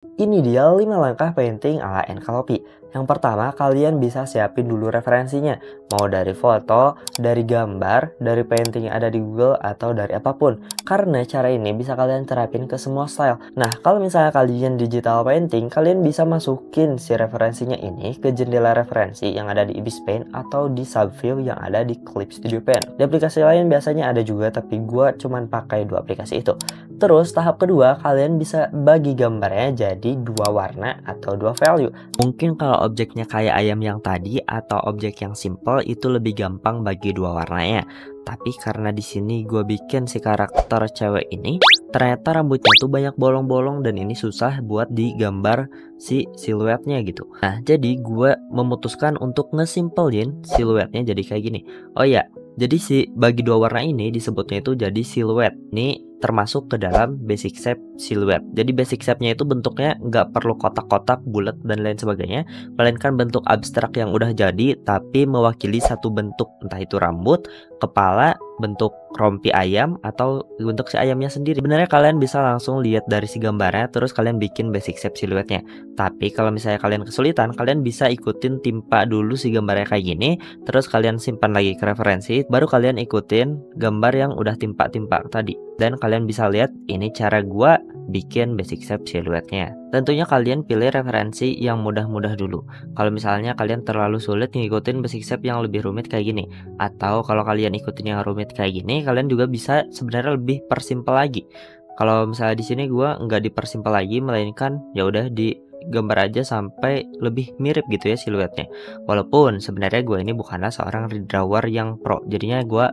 Ini dia 5 langkah painting ala Envelope. Yang pertama, kalian bisa siapin dulu referensinya. Mau dari foto, dari gambar, dari painting yang ada di Google, atau dari apapun. Karena cara ini bisa kalian terapin ke semua style. Nah, kalau misalnya kalian digital painting, kalian bisa masukin si referensinya ini ke jendela referensi yang ada di Ibis Paint atau di Subview yang ada di Clip Studio Paint. Di aplikasi lain biasanya ada juga, tapi gue cuman pakai 2 aplikasi itu. Terus tahap kedua, kalian bisa bagi gambarnya jadi 2 warna atau 2 value. Mungkin kalau objeknya kayak ayam yang tadi atau objek yang simple itu lebih gampang bagi 2 warnanya. Tapi karena di sini gue bikin si karakter cewek ini, ternyata rambutnya tuh banyak bolong-bolong dan ini susah buat digambar si siluetnya gitu. Nah, jadi gue memutuskan untuk ngesimpelin siluetnya jadi kayak gini. Oh ya, jadi si bagi 2 warna ini disebutnya itu jadi siluet. Ini termasuk ke dalam basic shape silhouette. Jadi basic shape-nya itu bentuknya nggak perlu kotak-kotak, bulat dan lain sebagainya, melainkan bentuk abstrak yang udah jadi tapi mewakili satu bentuk, entah itu rambut, kepala, bentuk rompi ayam atau bentuk si ayamnya sendiri. Sebenarnya kalian bisa langsung lihat dari si gambarnya terus kalian bikin basic shape silhouette-nya. Tapi kalau misalnya kalian kesulitan, kalian bisa ikutin timpa dulu si gambarnya kayak gini, terus kalian simpan lagi ke referensi, baru kalian ikutin gambar yang udah timpa-timpa tadi. Dan kalian bisa lihat ini cara gua bikin basic shape siluetnya. Tentunya kalian pilih referensi yang mudah-mudah dulu. Kalau misalnya kalian terlalu sulit ngikutin basic shape yang lebih rumit kayak gini, atau kalau kalian ikutin yang rumit kayak gini, kalian juga bisa sebenarnya lebih persimpel lagi. Kalau misalnya di sini gua nggak dipersimpel lagi, melainkan ya udah di gambar aja sampai lebih mirip gitu ya siluetnya. Walaupun sebenarnya gue ini bukanlah seorang redrawer yang pro, jadinya gue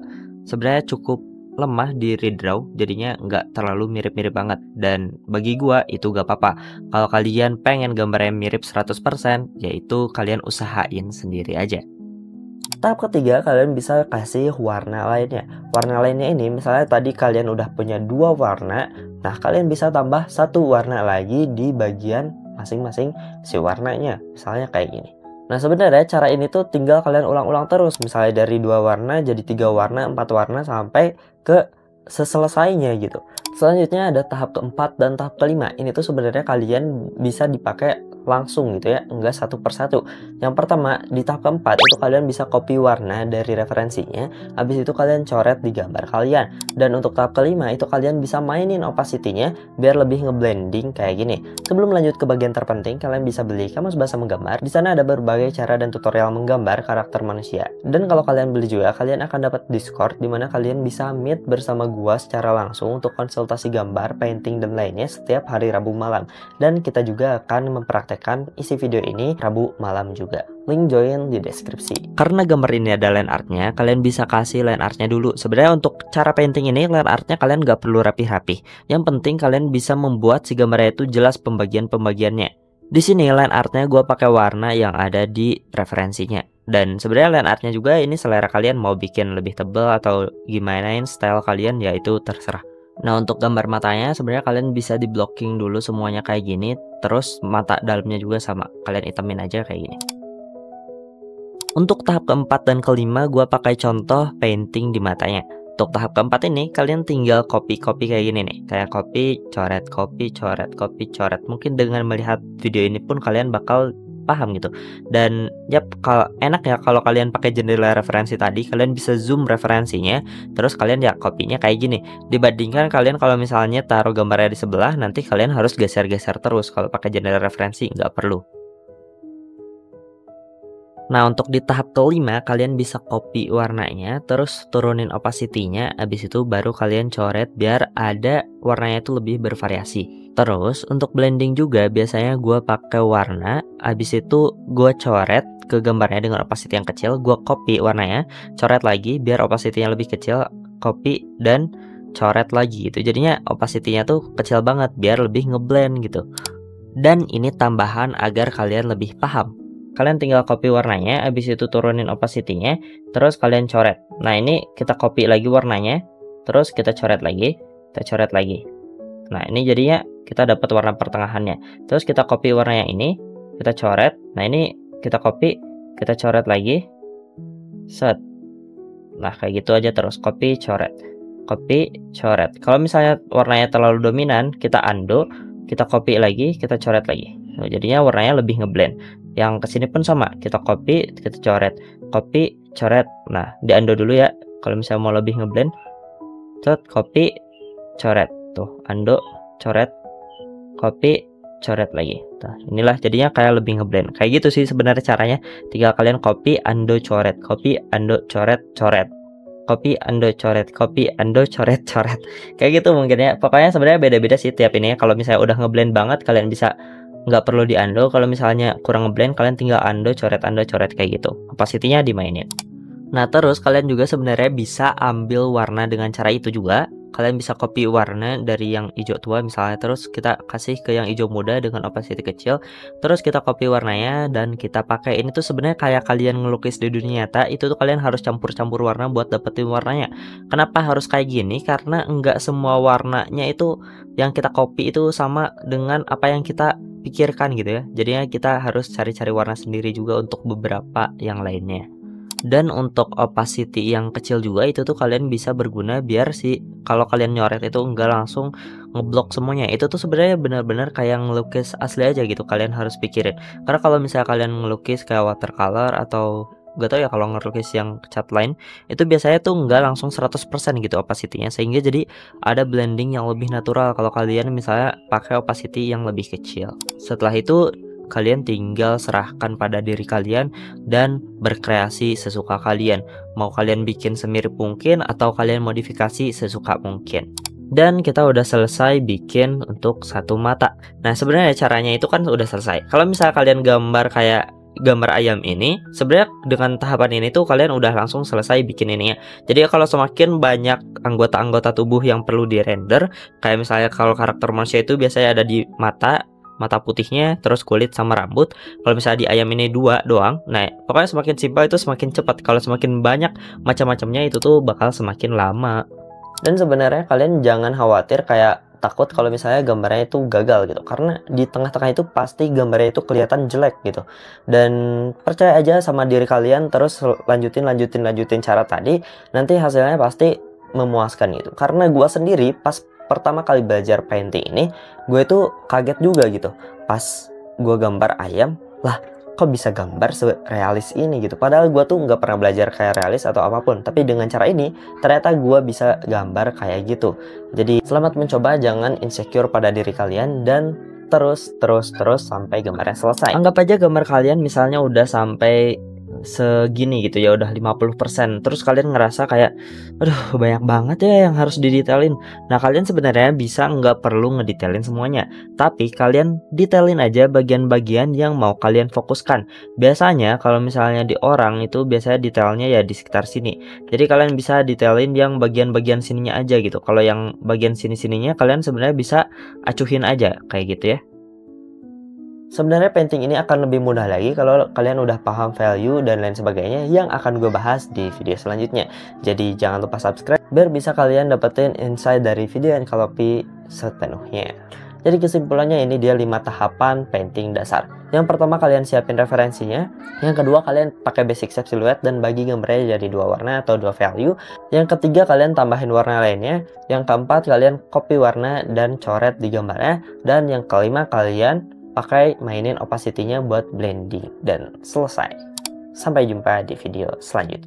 sebenarnya cukup lemah di redraw, jadinya nggak terlalu mirip-mirip banget. Dan bagi gua itu gak apa-apa. Kalau kalian pengen gambarnya mirip 100%, yaitu kalian usahain sendiri aja. Tahap ketiga, kalian bisa kasih warna lainnya. Warna lainnya ini misalnya tadi kalian udah punya 2 warna, nah kalian bisa tambah 1 warna lagi di bagian masing-masing si warnanya. Misalnya kayak gini. Nah, sebenarnya cara ini tuh tinggal kalian ulang-ulang terus. Misalnya dari 2 warna jadi 3 warna, 4 warna sampai ke seselesainya gitu. Selanjutnya ada tahap keempat dan tahap kelima. Ini tuh sebenarnya kalian bisa dipakai langsung gitu ya, enggak satu persatu. Yang pertama, di tahap keempat itu kalian bisa copy warna dari referensinya, habis itu kalian coret di gambar kalian. Dan untuk tahap kelima itu kalian bisa mainin opacity-nya biar lebih ngeblending kayak gini. Sebelum lanjut ke bagian terpenting, kalian bisa beli Kamus Bahasa Menggambar. Di sana ada berbagai cara dan tutorial menggambar karakter manusia. Dan kalau kalian beli juga, kalian akan dapat Discord di mana kalian bisa meet bersama gua secara langsung untuk konsultasi gambar, painting dan lainnya setiap hari Rabu malam. Dan kita juga akan mempraktekkan isi video ini Rabu malam juga. Link join di deskripsi. Karena gambar ini ada line artnya, kalian bisa kasih line artnya dulu. Sebenarnya untuk cara painting ini line artnya kalian gak perlu rapi-rapi. Yang penting kalian bisa membuat si gambarnya itu jelas pembagian-pembagiannya. Di sini line artnya gue pakai warna yang ada di referensinya. Dan sebenarnya line artnya juga ini selera kalian mau bikin lebih tebal atau gimanain style kalian, ya itu terserah. Nah, untuk gambar matanya sebenarnya kalian bisa di blocking dulu semuanya kayak gini. Terus mata dalamnya juga sama, kalian hitamin aja kayak gini. Untuk tahap keempat dan kelima gue pakai contoh painting di matanya. Untuk tahap keempat ini kalian tinggal copy-copy kayak gini nih. Kayak copy, coret, copy, coret, copy, coret. Mungkin dengan melihat video ini pun kalian bakal paham gitu. Dan yap, kalau enak ya kalau kalian pakai jendela referensi tadi, kalian bisa zoom referensinya, terus kalian ya copy-nya kayak gini. Dibandingkan kalian kalau misalnya taruh gambarnya di sebelah, nanti kalian harus geser-geser terus. Kalau pakai jendela referensi nggak perlu. Nah, untuk di tahap kelima kalian bisa copy warnanya, terus turunin opacity-nya, habis itu baru kalian coret biar ada warnanya itu lebih bervariasi. Terus untuk blending juga biasanya gue pakai warna, habis itu gue coret ke gambarnya dengan opacity yang kecil, gue copy warnanya, coret lagi biar opacity-nya lebih kecil, copy dan coret lagi gitu. Jadinya opacity-nya tuh kecil banget biar lebih ngeblend gitu. Dan ini tambahan agar kalian lebih paham. Kalian tinggal copy warnanya, habis itu turunin opacity-nya, terus kalian coret. Nah, ini kita copy lagi warnanya, terus kita coret lagi, kita coret lagi. Nah, ini jadinya kita dapat warna pertengahannya. Terus kita copy warna yang ini, kita coret. Nah, ini kita copy, kita coret lagi. Set. Nah, kayak gitu aja terus, copy, coret. Copy, coret. Kalau misalnya warnanya terlalu dominan, kita undo, kita copy lagi, kita coret lagi. Nah, jadinya warnanya lebih ngeblend. Yang kesini pun sama, kita copy, kita coret, copy, coret. Nah, di undo dulu ya. Kalau misalnya mau lebih ngeblend, copy, coret. Tuh, undo, coret, copy, coret lagi. Nah, inilah jadinya kayak lebih ngeblend. Kayak gitu sih sebenarnya caranya. Tinggal kalian copy, undo, coret, copy, undo, coret, coret. Copy, undo, coret, copy, undo, coret, coret. Kayak gitu mungkin ya. Pokoknya sebenarnya beda-beda sih tiap ini ya. Kalau misalnya udah ngeblend banget, kalian bisa nggak perlu di undo. Kalau misalnya kurang ngeblend, kalian tinggal undo, coret kayak gitu. Opacity-nya dimainin. Nah, terus kalian juga sebenarnya bisa ambil warna dengan cara itu juga. Kalian bisa copy warna dari yang hijau tua misalnya, terus kita kasih ke yang hijau muda dengan opacity kecil, terus kita copy warnanya dan kita pakai. Ini tuh sebenarnya kayak kalian ngelukis di dunia nyata, itu tuh kalian harus campur-campur warna buat dapetin warnanya. Kenapa harus kayak gini? Karena enggak semua warnanya itu yang kita copy itu sama dengan apa yang kita pikirkan gitu ya. Jadinya kita harus cari-cari warna sendiri juga untuk beberapa yang lainnya. Dan untuk opacity yang kecil juga itu tuh kalian bisa berguna biar kalau kalian nyoret itu enggak langsung ngeblok semuanya. Itu tuh sebenarnya benar-benar kayak ngelukis asli aja gitu. Kalian harus pikirin. Karena kalau misalnya kalian ngelukis kayak watercolor atau gak tau ya, kalau ngelukis yang cat line itu biasanya tuh enggak langsung 100% gitu opacity-nya, sehingga jadi ada blending yang lebih natural kalau kalian misalnya pakai opacity yang lebih kecil. Setelah itu kalian tinggal serahkan pada diri kalian dan berkreasi sesuka kalian. Mau kalian bikin semirip mungkin atau kalian modifikasi sesuka mungkin. Dan kita udah selesai bikin untuk satu mata. Nah, sebenarnya caranya itu kan udah selesai. Kalau misalnya kalian gambar kayak gambar ayam ini, sebenarnya dengan tahapan ini tuh kalian udah langsung selesai bikin ininya. Jadi kalau semakin banyak anggota-anggota tubuh yang perlu dirender, kayak misalnya kalau karakter manusia itu biasanya ada di mata putihnya, terus kulit sama rambut. Kalau misalnya di ayam ini 2 doang. Nah, pokoknya semakin simpel itu semakin cepat. Kalau semakin banyak macam-macamnya itu tuh bakal semakin lama. Dan sebenarnya kalian jangan khawatir kayak takut kalau misalnya gambarnya itu gagal gitu. Karena di tengah-tengah itu pasti gambarnya itu kelihatan jelek gitu. Dan percaya aja sama diri kalian, terus lanjutin cara tadi. Nanti hasilnya pasti memuaskan gitu. Karena gua sendiri pas pertama kali belajar painting ini, gue tuh kaget juga gitu. Pas gue gambar ayam, lah kok bisa gambar serealis ini gitu. Padahal gue tuh nggak pernah belajar kayak realis atau apapun. Tapi dengan cara ini, ternyata gue bisa gambar kayak gitu. Jadi selamat mencoba, jangan insecure pada diri kalian dan terus sampai gambarnya selesai. Anggap aja gambar kalian misalnya udah sampai segini gitu ya, udah 50%. Terus kalian ngerasa kayak aduh banyak banget ya yang harus didetailin. Nah, kalian sebenarnya bisa nggak perlu ngedetailin semuanya, tapi kalian detailin aja bagian-bagian yang mau kalian fokuskan. Biasanya kalau misalnya di orang itu biasanya detailnya ya di sekitar sini, jadi kalian bisa detailin yang bagian-bagian sininya aja gitu. Kalau yang bagian sini-sininya kalian sebenarnya bisa acuhin aja kayak gitu ya. Sebenarnya painting ini akan lebih mudah lagi kalau kalian udah paham value dan lain sebagainya yang akan gue bahas di video selanjutnya. Jadi jangan lupa subscribe biar bisa kalian dapetin insight dari video NKalopi sepenuhnya. Jadi kesimpulannya ini dia 5 tahapan painting dasar. Yang pertama kalian siapin referensinya. Yang kedua kalian pakai basic shape silhouette dan bagi gambarnya jadi 2 warna atau 2 value. Yang ketiga kalian tambahin warna lainnya. Yang keempat kalian copy warna dan coret di gambarnya. Dan yang kelima kalian pakai mainin opacity-nya buat blending dan selesai. Sampai jumpa di video selanjutnya.